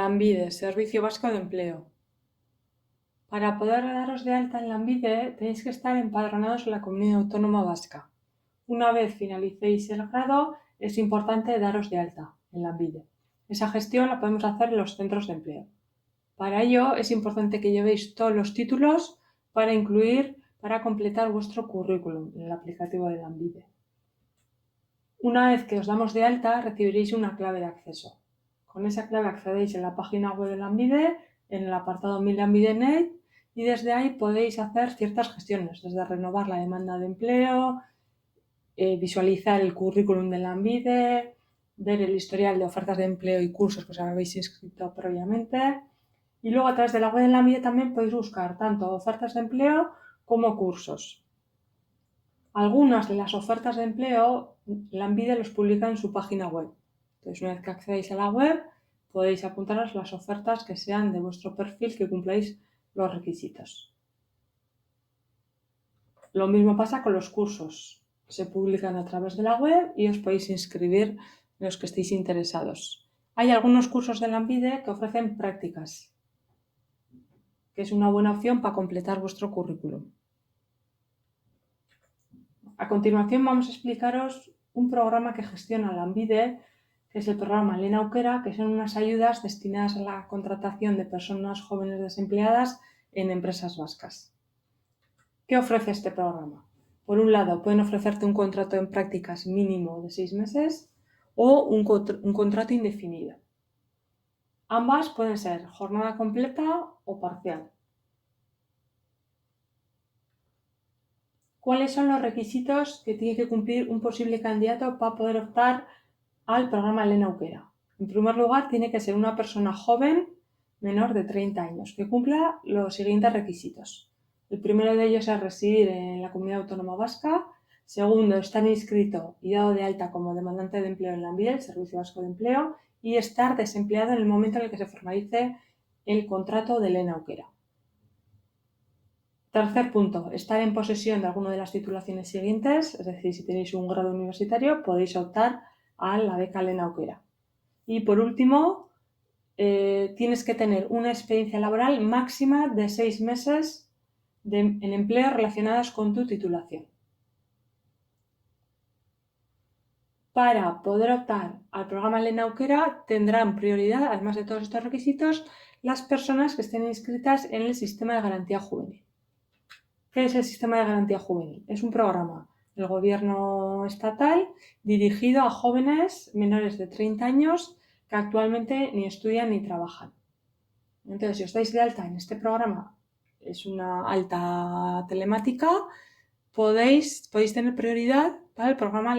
Lanbide, Servicio Vasco de Empleo. Para poder daros de alta en Lanbide tenéis que estar empadronados en la Comunidad Autónoma Vasca. Una vez finalicéis el grado, es importante daros de alta en Lanbide. Esa gestión la podemos hacer en los centros de empleo. Para ello es importante que llevéis todos los títulos para completar vuestro currículum en el aplicativo de Lanbide. Una vez que os damos de alta, recibiréis una clave de acceso. Con esa clave accedéis en la página web de Lanbide, en el apartado Mi Lanbide.net, y desde ahí podéis hacer ciertas gestiones, desde renovar la demanda de empleo, visualizar el currículum de Lanbide, ver el historial de ofertas de empleo y cursos que os habéis inscrito previamente. Y luego a través de la web de Lanbide también podéis buscar tanto ofertas de empleo como cursos. Algunas de las ofertas de empleo, Lanbide los publica en su página web. Entonces, una vez que accedéis a la web, podéis apuntaros las ofertas que sean de vuestro perfil, que cumpláis los requisitos. Lo mismo pasa con los cursos. Se publican a través de la web y os podéis inscribir en los que estéis interesados. Hay algunos cursos de Lanbide que ofrecen prácticas, que es una buena opción para completar vuestro currículum. A continuación vamos a explicaros un programa que gestiona Lanbide, que es el programa Lehen Aukera, que son unas ayudas destinadas a la contratación de personas jóvenes desempleadas en empresas vascas. ¿Qué ofrece este programa? Por un lado, pueden ofrecerte un contrato en prácticas mínimo de 6 meses o un contrato indefinido. Ambas pueden ser jornada completa o parcial. ¿Cuáles son los requisitos que tiene que cumplir un posible candidato para poder optar al programa Lehen Aukera? En primer lugar, tiene que ser una persona joven, menor de 30 años, que cumpla los siguientes requisitos. El primero de ellos es residir en la Comunidad Autónoma Vasca. Segundo, estar inscrito y dado de alta como demandante de empleo en Lanbide, el Servicio Vasco de Empleo, y estar desempleado en el momento en el que se formalice el contrato de Lehen Aukera. Tercer punto, estar en posesión de alguna de las titulaciones siguientes, es decir, si tenéis un grado universitario podéis optar a la beca Lehen Aukera. Y por último, tienes que tener una experiencia laboral máxima de 6 meses en empleo relacionados con tu titulación. Para poder optar al programa Lehen Aukera tendrán prioridad, además de todos estos requisitos, las personas que estén inscritas en el Sistema de Garantía Juvenil. ¿Qué es el Sistema de Garantía Juvenil? Es un programa del gobierno estatal dirigido a jóvenes menores de 30 años que actualmente ni estudian ni trabajan. Entonces, si os dais de alta en este programa, es una alta telemática, podéis tener prioridad para el programa